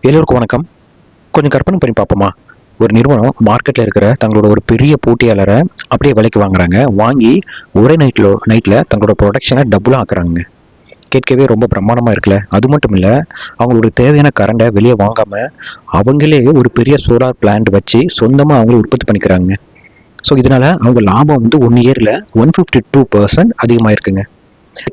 எல்லோருக்கும் வணக்கம். கொஞ்சம் கற்பனை பண்ணி பார்ப்போமா? ஒரு நிறுவனம் மார்க்கெட்டில் இருக்கிற தங்களோட ஒரு பெரிய போட்டியாளரை அப்படியே விலைக்கு வாங்குறாங்க. வாங்கி ஒரே நைட்டில் தங்களோட ப்ரொடக்ஷனை டபுளாக ஆக்குறாங்க. கேட்கவே ரொம்ப பிரம்மாண்டமாக இருக்குல்ல. அது மட்டும் இல்லை, அவங்களோட தேவையான கரண்டை வெளியே வாங்காமல் அவங்களே ஒரு பெரிய சோலார் பிளான்ட் வச்சு சொந்தமாக அவங்களே உற்பத்தி பண்ணிக்கிறாங்க. ஸோ இதனால் அவங்க லாபம் வந்து 1 இயரில் 152% அதிகமாக இருக்குங்க.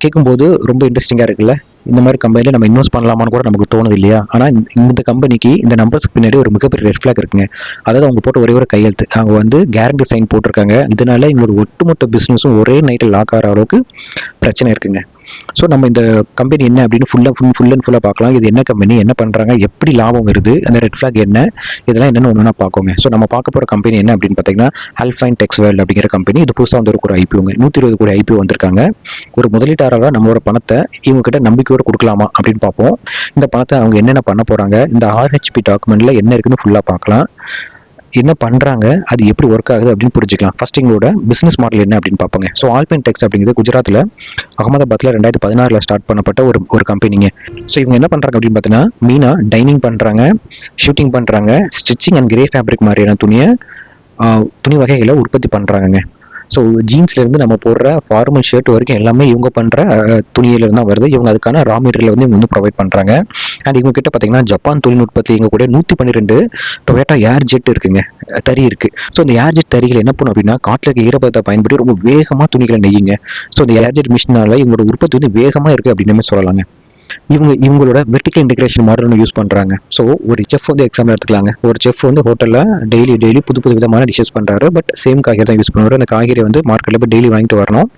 கேட்கும்போது ரொம்ப இன்ட்ரெஸ்டிங்காக இருக்குல்ல. இந்த மாதிரி கம்பெனியில் நம்ம இன்வெஸ்ட் பண்ணலாமான்னு கூட நமக்கு தோணுது இல்லையா? ஆனால் இந்த கம்பெனிக்கு இந்த நம்பர்ஸ்க்கு பின்னாடி ஒரு மிகப்பெரிய ரெட் ஃபிளாக் இருக்குங்க. அதாவது அவங்க போட்ட ஒரே ஒரு கையெழுத்து. அவங்க வந்து கேரண்டி சைன் போட்டிருக்காங்க. இதனால எங்களோட ஒட்டுமொத்த பிஸ்னஸும் ஒரே நைட்டில் லாக் ஆகிற அளவுக்கு பிரச்சனை இருக்குங்க. ஸோ நம்ம இந்த கம்பெனி என்ன அப்படின்னு ஃபுல் அண்ட் ஃபுல்லாக பார்க்கலாம். இது என்ன கம்பெனி, என்ன பண்ணுறாங்க, எப்படி லாபம் வருது, அந்த ரெட் ஃபிளாக் என்ன, இதெல்லாம் என்னென்னு ஒன்று பார்க்கோங்க. ஸோ நம்ம பார்க்க போகிற கம்பெனி என்ன அப்படின்னு பார்த்தீங்கன்னா, அல்ஃபைன் டெக்ஸ்வேர்ல்ட் அப்படிங்கிற கம்பெனி. இது புதுசாக வந்து ஒரு ஐபிஓங்க. 120 கோடி ஐபிஓ வந்திருக்காங்க. ஒரு முதலீட்டாளராக நம்மளோட பணத்தை இவங்க கிட்ட நம்பிக்கையோடு கொடுக்கலாமா அப்படின்னு பார்ப்போம். இந்த பணத்தை அவங்க என்னென்ன பண்ண போகிறாங்க, இந்த ஆர்ஹெச்பி டாக்குமெண்ட்டில் என்ன இருக்குன்னு ஃபுல்லாக பார்க்கலாம். என்ன பண்ணுறாங்க, அது எப்படி ஒர்க் ஆகுது அப்படின்னு புரிஞ்சுக்கலாம். ஃபர்ஸ்ட் எங்களோட பிஸ்னஸ் மாடல் என்ன அப்படின்னு பார்ப்போங்க. ஸோ ஆல்பைன் டெக்ஸ் அப்படிங்கிறது குஜராத்தில் அகமதாபாத்தில் 2016 ஸ்டார்ட் பண்ணப்பட்ட ஒரு கம்பெனிங்க. ஸோ இவங்க என்ன பண்ணுறாங்க அப்படின்னு பார்த்தீங்கன்னா, மெயினாக டைனிங் பண்ணுறாங்க, ஷூட்டிங் பண்ணுறாங்க, ஸ்டிச்சிங் அண்ட் கிரே ஃபேப்ரிக் மாதிரியான துணி வகைகளை உற்பத்தி பண்ணுறாங்கங்க. ஸோ ஜீன்ஸ்லேருந்து நம்ம போடுற ஃபார்மல் ஷர்ட் வரைக்கும் எல்லாமே இவங்க பண்ணுற துணியிலேருந்து தான் வருது. இவங்க அதுக்கான ரா மெட்டீரியல் வந்து இவங்க வந்து ப்ரொவைட் பண்ணுறாங்க. அண்ட் இவங்க கிட்ட பார்த்தீங்கன்னா ஜப்பான் தொழில்நுட்பத்தில் இவங்க கூட 112 டொயோட்டா ஏர் ஜெட் இருக்குங்க, தறி இருக்கு. ஸோ இந்த ஏர் ஜெட் தறிகள் என்ன பண்ணும் அப்படின்னா, காட்டில் இருக்க ஈரப்பதத்தை பயன்படுத்தி ரொம்ப வேகமாக துணிகளை நெய்யுங்க. ஸோ இந்த ஏர் ஜெட் மிஷினால இவங்களோட உற்பத்தி வந்து வேகமாக இருக்குது அப்படின்னு சொல்லலாங்க. இவங்களோட வெர்டிகல் இன்டெகிரேஷன் மாடல் யூஸ் பண்ணுறாங்க. ஸோ ஒரு செஃப் வந்து எக்ஸாம்பிள் எடுத்துக்கலாங்க. ஒரு செஃப் வந்து ஹோட்டலில் டெய்லி புது விதமான டிஷஸ் பண்ணுறாரு. பட் சேம் காய்கறி தான் யூஸ் பண்ணுவார். அந்த காய்கறி வந்து மார்க்கெட்டில் போய் டெய்லி வாங்கிட்டு வரணும்.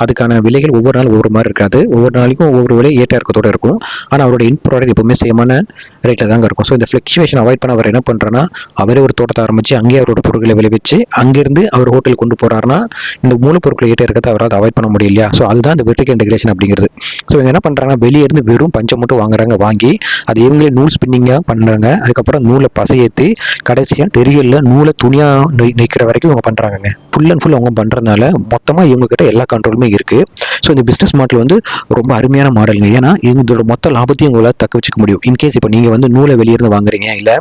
அதுக்கான விலைகள் ஒவ்வொரு நாள் ஒவ்வொரு மாதிரி இருக்காது. ஒவ்வொரு நாளைக்கும் ஒவ்வொரு விலை ஏற்ற இறக்கத்தோடு இருக்கும். ஆனால் அவரோட இன் ப்ராடக்ட் எப்பவுமே சேமான ரேட்டில் தாங்க இருக்கும். ஸோ இந்த ஃப்ளக்சுவேஷன் அவாய்ட் பண்ண அவர் என்ன பண்ணுறேன்னா, அவரே ஒரு தோட்டத்தை ஆரம்பித்து அங்கேயே அவரோட பொருட்களை விளைவிச்சு அங்கேருந்து அவர் ஹோட்டல் கொண்டு போகிறாருன்னா, இந்த மூலப்பொருட்களை ஏற்ற இறக்கத்தை அவரால் அவாய்ட் பண்ண முடியும் இல்லையா? ஸோ அதுதான் இந்த வெர்டிகல் இன்டெகிரேஷன் அப்படிங்கிறது. ஸோ இவங்க என்ன பண்ணுறாங்கன்னா, வெளியே இருந்து வெறும் பஞ்சை மட்டும் வாங்குறாங்க. வாங்கி அது இவங்களே நூல் ஸ்பின்னிங்காக பண்ணுறாங்க. அதுக்கப்புறம் நூலை பசையேற்றி கடைசியாக தெரியல நூலை துணியாக நெய்க்கிற வரைக்கும் இவங்க பண்ணுறாங்க. ஃபுல் அண்ட் ஃபுல் அவங்க பண்ணுறதுனால மொத்தமாக இவங்க கிட்ட எல்லா கண்ட்ரோலுமே இருக்குது. ஸோ இந்த பிஸ்னஸ் மாடல் வந்து ரொம்ப அருமையான மாடலுங்க. ஏன்னா இதோட மொத்த லாபத்தையும் உங்களால் தக்க வச்சுக்க முடியும். இன்கேஸ் இப்போ நீங்கள் வந்து நூலை வெளியிருந்து வாங்குறீங்க, இல்லை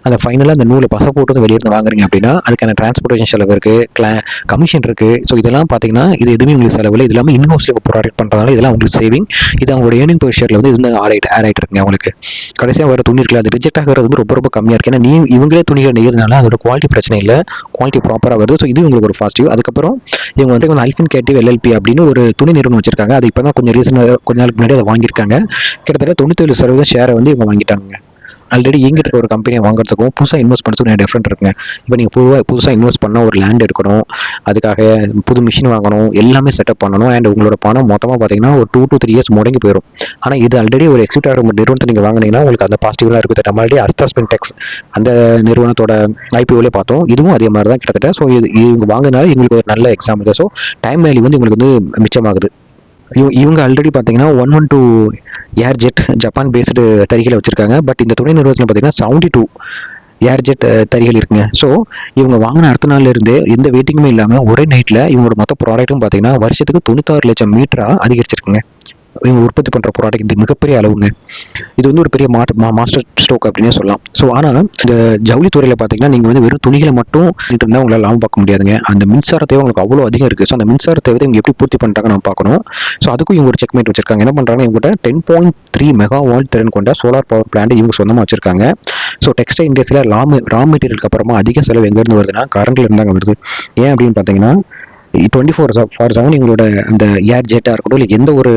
அந்த ஃபைனலாக அந்த நூலை பசை போட்டு வெளியிருந்து வாங்குறீங்க அப்படின்னா, அதுக்கான டிரான்ஸ்போர்ட்டேஷன் செலவு இருக்குது, கமிஷன் இருக்குது. ஸோ இதெல்லாம் பார்த்தீங்கன்னா இது எதுவுமே உங்களுக்கு செலவு இல்லை. இது எல்லாமே இன்ஹவுஸ்ல ப்ராடக்ட் பண்ணுறதுனால இதெல்லாம் உங்களுக்கு சேவிங். இது அவங்களோட ஏர்னிங் பெர் ஷேர்ல வந்து இது ஆட் ஆகிட்டு இருக்குங்க. அவங்களுக்கு கடைசியாக வர துணி இருக்குல்ல, அது ரிஜெக்ட் ஆகிறது வந்து ரொம்ப ரொம்ப கம்மியாக இருக்குது. ஏன்னா இவங்களே துணிகள் நெய்யறதுனால அதோட குவாலிட்டி பிரச்சனை இல்லை, குவாலிட்டி ப்ராப்பராக வருது. ஸோ இது உங்களுக்கு ஒரு பாசிட்டிவ். அதுக்கப்புறம் இவங்க வந்து அல்ஃபின் கிரியேட்டிவ் எல்எல்பி அப்படின்னு ஒரு துணி நிறுவனம் வச்சிருக்காங்க. அது இப்போ தான் கொஞ்சம் கொஞ்ச நாளுக்கு முன்னாடி அதை வாங்கியிருக்காங்க. கிட்டத்தட்ட 97% ஷேரை வந்து இவங்க வாங்கிட்டாங்க. ஆல்ரெடி இயங்கிட்டு இருக்க ஒரு கம்பெனியை வாங்குறதுக்கும் புதுசாக இன்வெஸ்ட் பண்ணுறதுக்கும் நிறைய டிஃப்ரெண்ட் இருக்குங்க. இப்போ நீங்கள் புதுசாக இன்வெஸ்ட் பண்ணால் ஒரு லேண்ட் எடுக்கணும், அதுக்காக புது மிஷின் வாங்கணும், எல்லாமே செட்டப் பண்ணணும். அண்ட் உங்களோட பணம் மொத்தமாக பார்த்தீங்கன்னா ஒரு 2 to 3 years முடங்கி போயிடும். ஆனால் இது ஆல்ரெடி ஒரு எக்ஸிக்யூட்டிவ் நிறுவனத்தை நீங்கள் வாங்கினீங்கன்னா உங்களுக்கு அந்த பாசிட்டிவ்லாம் இருக்குது. நம்ம ஆல்ரெடி அஸ்தாஸ்பின் டெக்ஸ் அந்த நிறுவனத்தோட ஐபிஓலே பார்த்தோம். இதுவும் அதே மாதிரி தான் கிட்டத்தட்ட. ஸோ இவங்க வாங்கினால எங்களுக்கு ஒரு நல்ல எக்ஸாம்பிள். ஸோ டைம் வேல்யூ வந்து உங்களுக்கு வந்து மிச்சமாகுது. இவங்க ஆல்ரெடி பார்த்தீங்கன்னா 112 ஏர் ஜெட் ஜப்பான் பேஸ்டு தறிகளை வச்சிருக்காங்க. பட் இந்த துணை நிறுவனத்தில் பார்த்தீங்கன்னா 72 ஏர் ஜெட் தறிகள் இருக்குங்க. ஸோ இவங்க வாங்கின அடுத்த நாள்ல இருந்தே எந்த வெயிட்டிங்குமே இல்லாமல் ஒரே நைட்டில் இவங்களோட மொத்த ப்ராடக்ட்டும் பார்த்தீங்கன்னா வருஷத்துக்கு 96 லட்சம் மீட்டராக அதிகரிச்சிருக்குங்க. இவங்க உற்பத்தி பண்ணுற ப்ராடக்ட் இது மிகப்பெரிய அளவுங்க. இது வந்து ஒரு பெரிய மாஸ்டர் ஸ்ட்ரோக் அப்படின்னே சொல்லலாம். ஸோ ஆனால் இந்த ஜவுளித்துறையில் பார்த்தீங்கன்னா நீங்கள் வந்து வெறும் துணிகளை மட்டும் இருந்தால் உங்களால் லாபம் பார்க்க முடியாதுங்க. அந்த மின்சார தேவை உங்களுக்கு அவ்வளோ அதிகம் இருக்குது. ஸோ அந்த மின்சார தேவை இவங்க எப்படி பூர்த்தி பண்ணிட்டாங்க நம்ம பார்க்கணும். ஸோ அதுக்கும் இவங்க ஒரு செக்மேட் வச்சிருக்காங்க. என்ன பண்ணுறாங்க, இவங்ககிட்ட 10.3 மெகாவாட் திறன் கொண்ட சோலார் பவர் பிளான்ட் இவங்க சொந்தமாக வச்சிருக்காங்க. ஸோ டெக்ஸ்டைல் இண்டஸ்ட்ரியில் ரா மெட்டீரியலுக்கு அப்புறமா அதிக செலவு எங்கேருந்து வருதுன்னா கரண்ட்ல இருந்தாங்க வருது. ஏன் அப்படின்னு பார்த்தீங்கன்னா 24/7 இவங்களோட அந்த ஏர் ஜெட்டாக இருக்கட்டும், இல்லை எந்த ஒரு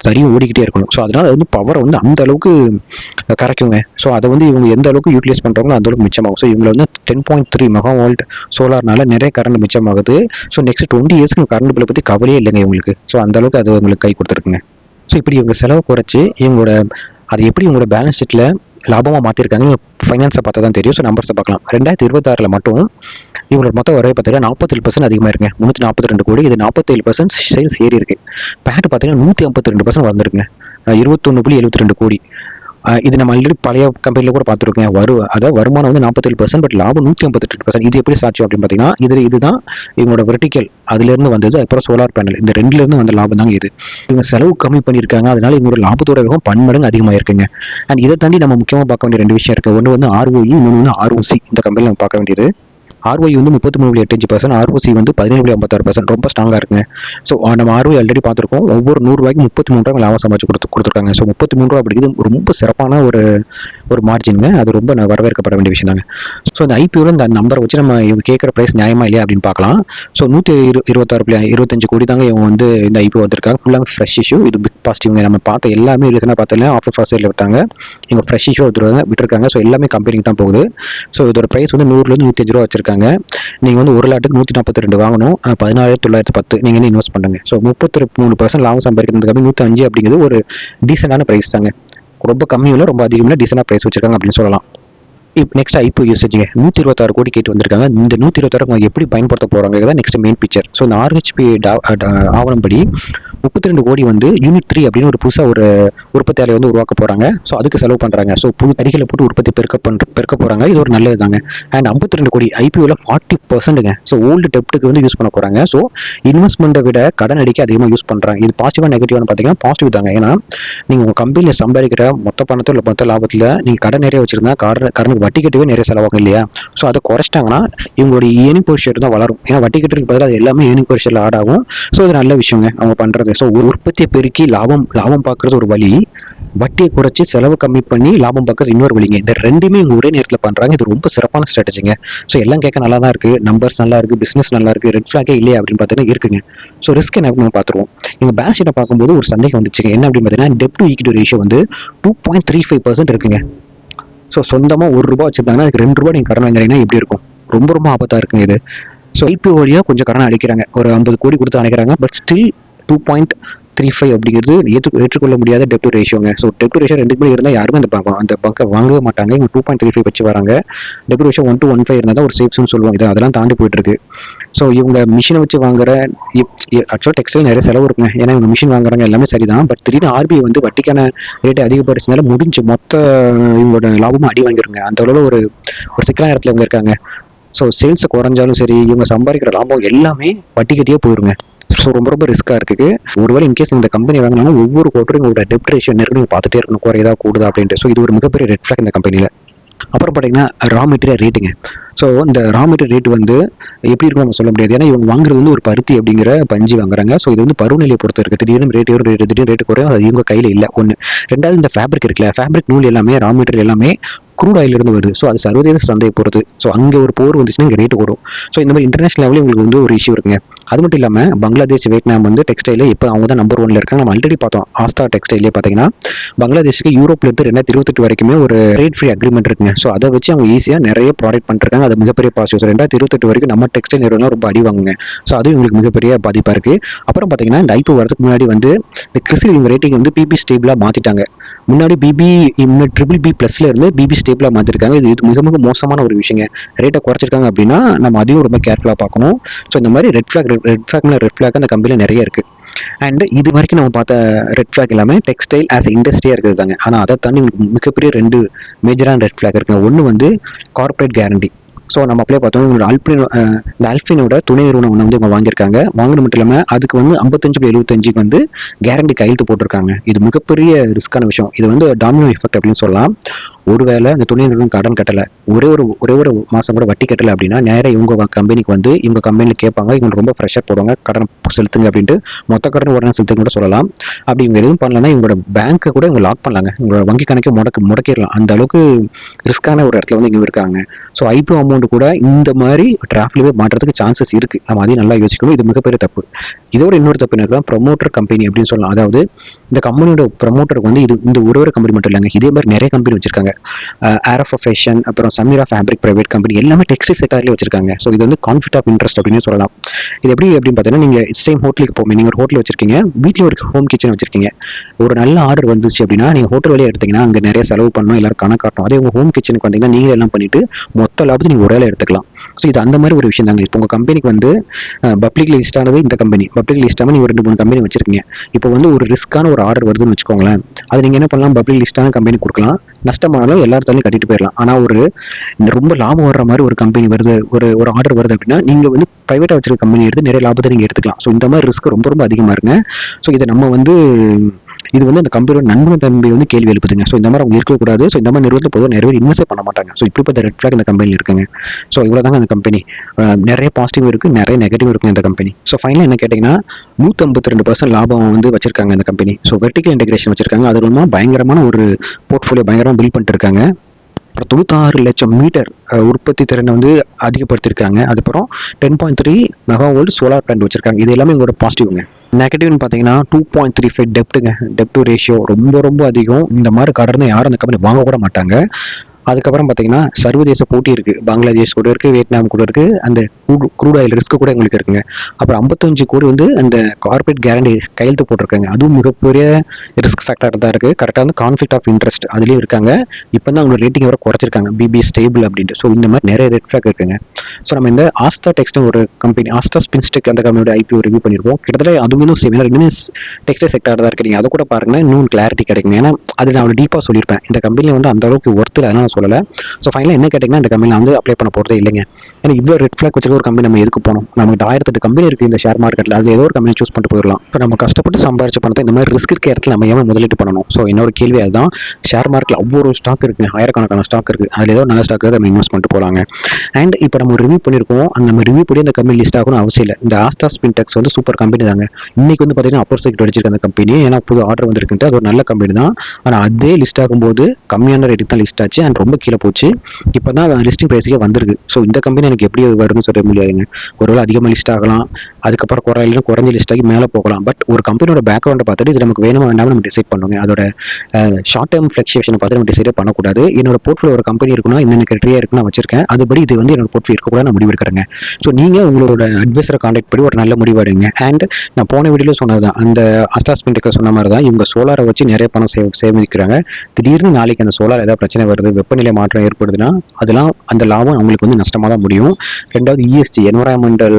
தறியும் ஓடிக்கிட்டே இருக்கணும். ஸோ அதனால அது வந்து பவரை வந்து அந்த அளவுக்கு கரைக்குங்க. ஸோ அதை வந்து இவங்க எந்த அளவுக்கு யூட்டிலைஸ் பண்ணுறாங்களோ அந்த அளவுக்கு மிச்சமாகும். ஸோ இவங்களை வந்து 10.3 மெகாவால்ட் சோலார்னால நிறைய கரண்ட் மிச்சமாகுது. ஸோ நெக்ஸ்ட் 20 இயர்ஸ்க்கு கரண்ட் பில்லை பற்றி கவலையே இல்லைங்க இவங்களுக்கு. ஸோ அந்த அளவுக்கு அது உங்களுக்கு கை கொடுத்துருக்குங்க. ஸோ இப்படி இவங்க செலவு குறைச்சி இவங்களோட அது எப்படி இவங்களோட பேலன்ஸ் ஷீட்டில் லாபமாக மாற்றிருக்காங்க. ஃபைனான்ஸை பார்த்தா தான் தெரியும். ஸோ நம்பர்ஸை பார்க்கலாம். 2026 மட்டும் இவங்களோட மொத்த வரவு பார்த்தீங்கன்னா 47% அதிகமாக இருக்குங்க. 342 கோடி. இது 47% சேல்ஸ் ஏறி இருக்கு. பேட் பார்த்தீங்கன்னா 152% வளர்ந்துருக்குங்க. 21.72 கோடி. இது நம்ம ஆல்ரெடி பழைய கம்பெனியில் கூட பார்த்துருக்கோம். அதாவது வருமானம் வந்து 47%, பட் லாபம் 158%. இது எப்படி சாட்சி அப்படின்னு பார்த்தீங்கன்னா, இதுதான் இவங்களோட வெர்டிக்கல் அதுலேருந்து வந்தது. அப்புறம் சோலார் பேனல், இந்த ரெண்டுலேருந்து வந்த லாபம் தாங்க இது. இவங்க செலவு கம்மி பண்ணியிருக்காங்க, அதனால இவங்களோட லாபத்தோட வேகம் பன்மடங்கு அதிகமாக இருக்குங்க. அண்ட் இதை தாண்டி நம்ம முக்கியமாக பார்க்க வேண்டிய 2 விஷயம் இருக்குது. ஒன்று வந்து ROE, இன்னொன்று வந்து ROC. இந்த கம்பெனியில் நம்ம பார்க்க வேண்டியது ROI வந்து 33.85%, ROC வந்து 17.56%. ரொம்ப ஸ்ட்ராங்காக இருக்குங்க. ஸோ நம்ம ROI ஆல்ரெடி பார்த்துருக்கோம். ஒவ்வொரு 100 ரூபாய்க்கு 33 ரூபாய் லாபம் சம்பாதிச்சு கொடுத்துருக்காங்க. ஸோ 33 ரூபா அப்படிங்கிறது ரொம்ப சிறப்பான ஒரு மார்ஜினுங்க. அது ரொம்ப வரவேற்கப்பட வேண்டிய விஷயம் தாங்க. ஸோ இந்த IPOவில் இந்த நம்பரை வச்சு நம்ம இவங்க கேட்குற ப்ரைஸ் நியாயமா இல்லையா அப்படின்னு பார்க்கலாம். ஸோ 126.25 கோடி தாங்க இவங்க வந்து இந்த IPO வந்திருக்காங்க. ஃபுல்லாக ஃப்ரெஷ் இஷ்யூ. இது பிக் பாசிட்டிவ்ங்க. நம்ம பார்த்த எல்லாமே ரீசனாக பார்த்தல ஆஃபர் ஃபர்ஸ்ட் சைடில் விட்டாங்க. இவங்க ஃப்ரெஷ் இஷ்யூ விட்டுருக்காங்க. ஸோ எல்லாமே கம்பெனிக்கு தான் போகுது. ஸோ இதோட ப்ரைஸ் வந்து 100லேருந்து 105 ரூபா வச்சிருக்காங்க. நீங்க வந்து 1 லாட்டுக்கு 142 வாங்கணும். 14,910 நீங்க வந்து இன்வெஸ்ட் பண்ணுங்க. ஸோ 33% லாபம் சம்பாதிக்கிறதுக்கு 105 அப்படிங்கிறது ஒரு டீசென்டான பிரைஸ் தாங்க. ரொம்ப கம்மியும் இல்லை, ரொம்ப அதிகமில்லை, டீசெண்டாக பிரைஸ் வச்சிருக்காங்க அப்படின்னு சொல்லலாம். இப்போ நெக்ஸ்ட் IPO யூசேஜுங்க 126 கோடி கேட்டு வந்திருக்காங்க. இந்த 126 எப்படி பயன்படுத்த போறாங்க தான் நெக்ஸ்ட் மெயின் பிக்சர். ஸோ இந்த RHP ஆவணப்படி 32 கோடி வந்து யூனிட் 3 அப்படின்னு ஒரு புதுசாக ஒரு உற்பத்தி ஆலையை வந்து உருவாக்க போறாங்க. ஸோ அதுக்கு செலவு பண்றாங்க. ஸோ புது அடிகளை போட்டு உற்பத்தி பெருக்க போறாங்க. இது ஒரு நல்லது தாங்க. அண்ட் 52 கோடி IPOவில் 40%ங்க. ஸோ ஓல்டு டெப்ட்டுக்கு வந்து யூஸ் பண்ண போறாங்க. ஸோ இன்வெஸ்ட்மெண்ட்டை விட கடன் அடிக்க அதிகமாக யூஸ் பண்றாங்க. இது பாசிட்டிவா நெகட்டிவானு பார்த்தீங்கன்னா பாசிட்டிவ் தாங்க. ஏன்னா நீங்க உங்க கம்பெனியில் சம்பாதிக்கிற மொத்த பணத்தை இல்லை மொத்த லாபத்தில் நீங்க கடன் நிறைய வச்சிருந்தா கடனுக்கு வட்டி கட்டவே நிறைய செலவாகும் இல்லையா? ஸோ அதை குறைச்சிட்டாங்கன்னா இவங்களுடைய ஏர்னிங் பெர் ஷேர் தான் வளரும். ஏன்னா வட்டி கட்டுறதுக்கு பதிலாக அது எல்லாமே ஏர்னிங் பெர் ஷேர்ல ஆட் ஆகும். ஸோ இது நல்ல விஷயங்க அவங்க பண்றது. ஸோ ஒரு உற்பத்தியை பெருக்கி லாபம் பார்க்கறது ஒரு வழி, வட்டியை குறைச்சி செலவு கம்மி பண்ணி லாபம் பார்க்கறது இன்னொரு வழிங்க. இந்த ரெண்டுமே இவங்க ஒரே நேரத்தில் பண்றாங்க. இது ரொம்ப சிறப்பான ஸ்ட்ராட்டஜிங்க. ஸோ எல்லாம் கேட்க நல்லா தான் இருக்கு, நம்பர்ஸ் நல்லா இருக்கு, பிசினஸ் நல்லா இருக்கு, ரெட் ஃபிளாகே இல்லையா அப்படின்னு பார்த்தீங்கன்னா இருக்குங்க. ஸோ ரிஸ்க் என்ன நம்ம பார்த்துருவோம். எங்க பேலன்ஸ் ஷீட்டை பார்க்கும்போது ஒரு சந்தேகம் வந்துச்சுங்க. என்ன அப்படின்னு பார்த்தீங்கன்னா டெப்ட் டு ஈக்விட்டி ரேஷியோ வந்து 2.35% இருக்குங்க. ஸோ சொந்தமாக 1 ரூபா வச்சிருந்தாங்கன்னா அதுக்கு 2 ரூபா நீங்கள் கடன் வாங்குறீங்கன்னா எப்படி இருக்கும்? ரொம்ப ஆபத்தாக இருக்குங்க இது. ஸோ IPO வழியாக கொஞ்சம் கடன் அடைக்கிறாங்க, ஒரு 50 கோடி கொடுத்து அடைக்கிறாங்க. பட் ஸ்டில் 2.35 அப்படிங்கிறது ஏற்றுக்கொள்ள முடியாத டெப்ட் ரேஷியோங்க. ஸோ டெப்ட் ரேஷியோ 2க்கு மேலே இருந்தால் யாருமே அந்த பங்கை வாங்கவே மாட்டாங்க. இவங்க 2.35 வச்சு வராங்க. டெப்ட் ரேஷியோ 1:1.5 இருந்தால் தான் ஒரு சேஃப்ஸ்னு சொல்லுவாங்க. அதெல்லாம் தாண்டி போயிட்டு இருக்கு. ஸோ இவங்க மிஷினை வச்சு வாங்குற ஆக்சுவலாக டெக்ஸ்டைல் நிறைய செலவு இருக்குங்க. ஏன்னா இவங்க மிஷின் வாங்குறாங்க எல்லாமே சரிதான். பட் திடீர்னு RBI வந்து வட்டிக்கான ரேட்டை அதிகப்படுத்தினால முடிஞ்சு மொத்த இவங்களோட லாபமும் அடி வாங்கிருங்க. அந்த அளவில் ஒரு சிக்கலான இடத்துல இவங்க இருக்காங்க. ஸோ சேல்ஸை குறைஞ்சாலும் சரி, இவங்க சம்பாதிக்கிற லாபம் எல்லாமே வட்டி கட்டியே போயிருங்க. ஸோ ரொம்ப ரிஸ்க்காக இருக்குது. ஒருவேளை இன்கேஸ் இந்த கம்பெனி வாங்கினாலும் ஒவ்வொரு குவார்ட்டரும் உங்களோட டெப்ட் ரேஷியோ நீங்கள் பார்த்துட்டே இருக்கணும், குறையதா கூடுதா அப்படின்ட்டு. ஸோ இது ஒரு மிகப்பெரிய ரெட் ஃபிளாக் இந்த கம்பெனியில். அப்புறம் பார்த்தீங்கன்னா ரா மெட்டீரியல் ரேட்டுங்க. ஸோ இந்த ரா மெட்டீரியல் ரேட் வந்து எப்படி இருக்கும் நம்ம சொல்ல முடியாது. ஏன்னா இவங்க வாங்குறது வந்து ஒரு பருத்தி அப்படிங்கிற பஞ்சு வாங்குறாங்க. ஸோ இது வந்து பருவநிலையை பொறுத்து இருக்குது. திடீர்னு ரேட்டு குறையும், அது இவங்க கையில் இல்லை ஒன்று. ரெண்டாவது இந்த ஃபேப்ரிக் இருக்குல்ல, ஃபேப்ரிக் நூல் எல்லாமே ரா மெட்டீரியல் எல்லாமே க்ரூட் ஆயிலிருந்து வருது. ஸோ அது சர்வதேச சந்தையை பொறுத்து. ஸோ அங்கே ஒரு போர் வந்துச்சுன்னா இங்கே ரேட்டு வரும். ஸோ இந்த மாதிரி இன்டர்நேஷனல் லெவலில் உங்களுக்கு வந்து ஒரு இஷ்யூ இருக்குங்க. அது மட்டும் இல்லாமல் பங்களாதேஷ், வியட்நாம் வந்து டெக்ஸ்டைலே இப்போ அவங்க தான் நம்பர் 1ல இருக்காங்க. நம்ம ஆல்ரெடி பார்த்தோம் ஆஸ்தா டெக்ஸ்டைலே பார்த்தீங்கன்னா பங்களாதேஷுக்கு யூரோப்லேருந்து 2028 வரைக்குமே ஒரு ட்ரேட் ஃப்ரீ அக்ரிமெண்ட் இருக்குங்க. ஸோ அதை வச்சு அவங்க ஈஸியாக நிறைய ப்ராடக்ட் பண்ணிருக்காங்க. அது மிகப்பெரிய பாசிட்டிவ். 2028 வரைக்கும் நம்ம டெக்ஸ்டைல் நிறுவனம் ரொம்ப அடி வாங்குங்க. ஸோ அது உங்களுக்கு மிகப்பெரிய பாதிப்பாக இருக்குது. அப்புறம் பார்த்தீங்கன்னா இந்த IPO வரதுக்கு முன்னாடி வந்து இந்த கிறிஸ்டில் இவங்க ரேட்டிங் வந்து BB ஸ்டேபிளாக மாற்றிட்டாங்க. முன்னாடி BBB+ல இருந்து BB ஸ்டேபிளாக மாற்றிருக்காங்க. இது மிக மோசமான ஒரு விஷயங்க. ரேட்டை குறைச்சிருக்காங்க அப்படின்னா நம்ம அதையும் ரொம்ப கேர்ஃபுல்லாக பார்க்கணும். ஸோ இந்த மாதிரி ரெட் ஃபிளாக் அந்த கம்பெனியில் நிறைய இருக்குது. அண்ட் இது வரைக்கும் நம்ம பார்த்த ரெட் ஃபிளாக் எல்லாமே டெக்ஸ்டைல் ஆஸ் இண்டஸ்ட்ரியாக இருக்குது தாங்க. ஆனால் அதை தாண்டி மிகப்பெரிய 2 மேஜரான ரெட் ஃபிளாக் இருக்குங்க. ஒன்று வந்து கார்பரேட் கேரண்டி. ஸோ நம்ம அப்படியே பார்த்தோம் இந்த ஆல்பினோட துணை நிறுவனம் வந்து இவங்க வாங்கியிருக்காங்க. வாங்கினது மட்டும் இல்லாமல் அதுக்கு வந்து 55/75 வந்து கேரண்டி கையெழுத்து போட்டிருக்காங்க. இது மிகப்பெரிய ரிஸ்கான விஷயம். இது வந்து டாமினோ எஃபெக்ட் அப்படின்னு சொல்லலாம். ஒருவேளை அந்த துணை நிறுவனம் கடன் கட்டலை, ஒரே ஒரு மாதம் கூட வட்டி கட்டலை அப்படின்னா நேராக இவங்க கம்பெனிக்கு வந்து இவங்க கம்பெனியில் கேட்பாங்க. இவங்க ரொம்ப ஃப்ரெஷ்ஷாக போடுவாங்க, கடன் செலுத்துங்க அப்படின்ட்டு. மொத்த கடன் உடனே செலுத்துங்க கூட சொல்லலாம். அப்படி இவங்க எதுவும் பண்ணலன்னா இவங்களோட பேங்க்கை கூட இவங்க லாக் பண்ணலாங்க. இவங்களோட வங்கி கணக்கை முடக்கிடலாம். அந்த அளவுக்கு ரிஸ்கான ஒரு இடத்துல வந்து இங்கே இருக்காங்க. ஸோ IPO அமௌண்ட் கூட இந்த மாதிரி டிராஃப்ட்லேயே மாட்டுறதுக்கு சான்சஸ் இருக்குது. நம்ம அதையும் நல்லா யோசிக்கணும். இது மிகப்பெரிய தப்பு. இதோட இன்னொரு தப்பு என்ன, ப்ரமோட்டர் கம்பெனி அப்படின்னு சொல்லலாம். அதாவது இந்த கம்பெனியோட ப்ரமோட்டருக்கு வந்து இது இந்த ஒரு கம்பெனி மட்டும் இல்லைங்க, இதே மாதிரி நிறைய கம்பெனி வச்சிருக்காங்க. ஏரஃபா ஃபேஷன், அப்புறம் சமீரா ஃபேப்ரிக் பிரைவேட் கம்பெனி, எல்லாமே டெக்ஸ்டைல் செக்டார்லேயே வச்சிருக்காங்க. ஸோ இது வந்து கான்ஃப்ளிக்ட் ஆஃப் இன்ட்ரெஸ்ட் அப்படின்னு சொல்லலாம். இது எப்படி அப்படின்னு பார்த்தீங்கன்னா நீங்கள் சேம் ஹோட்டலுக்கு போங்க. நீங்கள் ஒரு ஹோட்டல் வச்சிருக்கீங்க, வீட்டில் ஒரு ஹோம் கிச்சன் வச்சிருக்கீங்க. ஒரு நல்ல ஆர்டர் வந்துச்சு அப்படின்னா நீங்கள் ஹோட்டல் வழியாக எடுத்தீங்கன்னா அங்கே நிறைய செலவு பண்ணணும், எல்லாரும் கணக்காட்டணும். அதே உங்கள் ஹோம் கிச்சனுக்கு வந்தீங்கன்னா நீங்களே எல்லாம் பண்ணிட்டு மொத்த லாபத்தை நீங்கள் ஒரு வேலை எடுத்துக்கலாம். ஸோ இது அந்த மாதிரி ஒரு விஷயம் தாங்க. இப்போ உங்கள் கம்பெனிக்கு வந்து பப்ளிக் லிஸ்ட் ஆனது இந்த கம்பெனி, பப்ளிக் லிஸ்ட் ஆகாமல் நீங்கள் 2-3 கம்பெனி வச்சிருக்கீங்க. இப்போ வந்து ஒரு ரிஸ்க்கான ஒரு ஆர்டர் வருதுன்னு வச்சுக்கோங்களேன், அது நீங்கள் என்ன பண்ணலாம், பப்ளிக் லிஸ்டான கம்பெனி கொடுக்கலாம், நஷ்டமானாலும் எல்லாத்தாலையும் கட்டிட்டு போயிடலாம். ஆனால் ஒரு ரொம்ப லாபம் வர்ற மாதிரி ஒரு கம்பெனி வருது, ஒரு ஒரு ஆர்டர் வருது அப்படின்னா நீங்கள் வந்து ப்ரைவேட்டாக வச்சிருக்க கம்பெனி எடுத்து நிறைய லாபத்தை நீங்கள் எடுத்துக்கலாம். ஸோ இந்த மாதிரி ரிஸ்க் ரொம்ப ரொம்ப அதிகமாக இருங்க. ஸோ இதை நம்ம வந்து இது வந்து அந்த கம்பெனியோட நண்பன் தம்பி வந்து கேள்வி எழுப்புதுங்க. ஸோ இந்த மாதிரி அவங்க இருக்கக்கூடாது. ஸோ இந்த மாதிரி நிறுவனத்தில் பொதுவாக நிறைய பேர் இன்வெஸ்ட் பண்ண மாட்டாங்க. ஸோ இப்படிப்பட்ட ரெட் ஃபிளாக் இந்த கம்பெனியில் இருக்குங்க. ஸோ இவ்வளோ தாங்க அந்த கம்பெனி. நிறைய பாசிட்டிவ் இருக்குது, நிறைய நெகட்டிவ் இருக்குது இந்த கம்பெனி. ஸோ ஃபைனலாக என்ன கேட்டிங்கன்னா 152% லாபம் வந்து வச்சிருக்காங்க இந்த கம்பெனி. ஸோ வெர்டிகல் இன்டெகிரேஷன் வச்சிருக்காங்க. அது ரொம்ப பயங்கரமான ஒரு போர்ட்ஃபோலியோ பயங்கரமாக பில்ட் பண்ணிட்டு இருக்காங்க. 96 லட்சம் மீட்டர் உற்பத்தி திறனை வந்து அதிகப்படுத்திருக்காங்க. அதுக்கப்புறம் 10.3 மெகாவோல்ட் சோலார் பிளான்ட் வச்சிருக்காங்க. இது எல்லாமே உங்களோட பாசிட்டிவ்ங்க. நெகட்டிவ்னு பார்த்தீங்கன்னா 2.35 டெப்ட்டுங்க. டெப்ட் ரேஷியோ ரொம்ப ரொம்ப அதிகம். இந்த மாதிரி கடன் யாரும் அந்த கம்பெனி வாங்க கூட மாட்டாங்க. அதுக்கப்புறம் பார்த்தீங்கன்னா சர்வதேச போட்டி இருக்குது. பங்களாதேஷ் கூட இருக்குது, வியட்நாம் கூட இருக்குது. அந்த க்ரூட் ஆயில் ரிஸ்க் கூட எங்களுக்கு இருக்குங்க. அப்புறம் 55 கோடி வந்து அந்த கார்பரேட் கேரண்டி கையெழுத்து போட்டிருக்காங்க. அதுவும் மிகப்பெரிய ரிஸ்க் ஃபேக்டர் தான் இருக்குது. கரெக்டாக வந்து கான்ஃப்ளிக்ட் ஆஃப் இன்ட்ரெஸ்ட் அதுலேயும் இருக்காங்க. இப்போ தான் அவங்க ரேட்டிங் வர குறைச்சிருக்காங்க, பிபி ஸ்டேபிள் அப்படின்ட்டு. ஸோ இந்த மாதிரி நிறைய ரெட் ஃபிளாக் இருக்குங்க. ஸோ நம்ம இந்த ஆஸ்தா டெக்ஸ்டைல் ஒரு கம்பெனி, ஆஸ்தா ஸ்பின்ஸ்டெக் அந்த கம்பெனியோட ஐபிஓ ரிவ்யூ பண்ணியிருப்போம். கிட்டத்தட்ட அதுவும் சேம், ரெண்டுமே டெக்ஸ்டைல் செக்டர் தான் இருக்கு. நீங்கள் அதை கூட பாருங்க, இன்னும் கிளாரிட்டி கிடைக்கும். ஏன்னா அது நான் அவ்வளோ டீப்பாக சொல்லியிருப்பேன். இந்த கம்பெனியில் வந்து அந்த அளவுக்கு ஒர்த்து அதனால நான் சொல்லலை. ஸோ ஃபைனலாக என்ன கேட்டிங்கன்னா இந்த கம்பெனியில் வந்து அப்ளை பண்ண போகிறதே இல்லைங்க. ஏன்னா இவ்வளோ ரெட் ஃபிளாக் வச்சிருக்க ஒரு கம்பெனி நம்ம எதுக்கு போகணும்? நமக்கு 1008 கம்பெனி இருக்குது இந்த ஷேர் மார்க்கெட்டில். அதில் ஏதோ ஒரு கம்பெனி சூஸ் பண்ணிட்டு போயிடலாம். இப்போ நம்ம கஷ்டப்பட்டு சம்பாரிச்ச பணத்தை இந்த மாதிரி ரிஸ்க் இருக்க இடத்துல நம்ம ஏன் முதலீட்டு பண்ணணும்? ஸோ என்னோட கேள்வி அதுதான். ஷேர் மார்க்கெட்டில் ஒவ்வொரு ஸ்டாக் இருக்குங்க, ஆயிரக்கணக்கான ஸ்டாக் இருக்குது. அதில் ஏதோ நல்ல ஸ்டாக் நம்ம இன்வெஸ்ட் பண்ணிட்டு போகலாங்க. அண்ட் இப்போ நம்ம ரிவ்யூ பண்ணியிருக்கோம், அந்த நம்ம ரிவ்யூ படி அந்த கம்பெனி லிஸ்ட் ஆகணும் அவசியம் இல்லை. இந்த ஆஸ்தா ஸ்பின்டெக்ஸ் வந்து சூப்பர் கம்பெனி தாங்க. இன்னைக்கு வந்து பார்த்தீங்கன்னா அப்பர் சைக்கிள் அடிச்சிருக்க அந்த கம்பெனி, ஏன்னா புது ஆர்டர் வந்துருக்குன்ட்டு அது ஒரு நல்ல கம்பெனி தான். ஆனால் அதே லிஸ்ட் ஆகும்போது கம்மியான ரேட்டுக்கு தான் லிஸ்ட் ஆச்சு அண்ட் ரொம்ப கீழே போச்சு. இப்போ தான் லிஸ்டிங் ப்ரைஸுக்கே வந்திருக்கு. ஸோ இந்த கம்பெனி எனக்கு எப்படி வரும்னு சொல்ல முடியாதுங்க. ஒருவேளை அதிகமாக லிஸ்ட் ஆகலாம், அதுக்கப்புறம் குறைஞ்ச லிஸ்ட் ஆகி மேலே போகலாம். பட் ஒரு கம்பெனியோட பேக்ரவுண்டை பார்த்துட்டு இது நமக்கு வேணுமா வேண்டாம் நம்ம டிசைட் பண்ணுவோங்க. அதோட ஷார்ட் டேர்ம் ஃப்ளக்சுவேஷனை பார்த்து நம்ம டிசைடே பண்ணக்கூடாது. என்னோட போர்ட்ஃபோலியோ ஒரு கம்பெனி இருக்குன்னா என்னென்ன கிரைட்டீரியா இருக்குன்னு நான் வச்சிருக்கேன். அதுபடி இது வந்து என்னோட போர்ட்ஃபோலியோ இருக்கக்கூடாது நான் முடிவு எடுக்கிறேங்க. ஸோ நீங்கள் உங்களோட அட்வைசரை கான்டாக்ட் பண்ணி ஒரு நல்ல முடிவு எடுங்க. அண்ட் நான் போன வீடியோவில் சொன்னது தான், அந்த ஆஸ்தா ஸ்பின்டெக்ல சொன்ன மாதிரி தான் இவங்க சோலாரை வச்சு நிறைய பணம் சேமிக்கிறாங்க. திடீர்னு நாளைக்கு அந்த சோலார் ஏதாவது பிரச்சனை வருது, வெப்பநிலை மாற்றம் ஏற்படுதுன்னா அதெல்லாம் அந்த லாபம் அவங்களுக்கு வந்து நஷ்டமாக தான் முடியும். ரெண்டாவது இஎஸ்டி என்வரான்மெண்டல்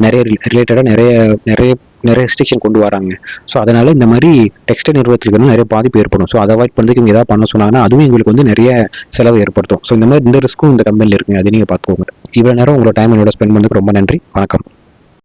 நிறைய ரிலேட்டடாக நிறைய நிறைய நிறைய ரெஸ்ட்ரிக்ஷன் கொண்டு வராங்க. ஸோ அதனால இந்த மாதிரி டெக்ஸ்டைல் நிறுவனத்துக்கு வந்து நிறைய பாதிப்பு ஏற்படும். ஸோ அதை அவாய்ட் பண்ணுறதுக்கு இவங்க ஏதாவது பண்ண சொன்னாங்கன்னா அதுவும் எங்களுக்கு வந்து நிறைய செலவு ஏற்படுத்தும். ஸோ இந்த மாதிரி இந்த ரிஸ்க்கும் இந்த கம்பெனியில் இருக்குங்க, அதை நீங்கள் பார்த்துக்கோங்க. இவ்வளோ நேரம் உங்களோட டைம் என்னோட ஸ்பெண்ட் பண்ணதுக்கு ரொம்ப நன்றி. வணக்கம்.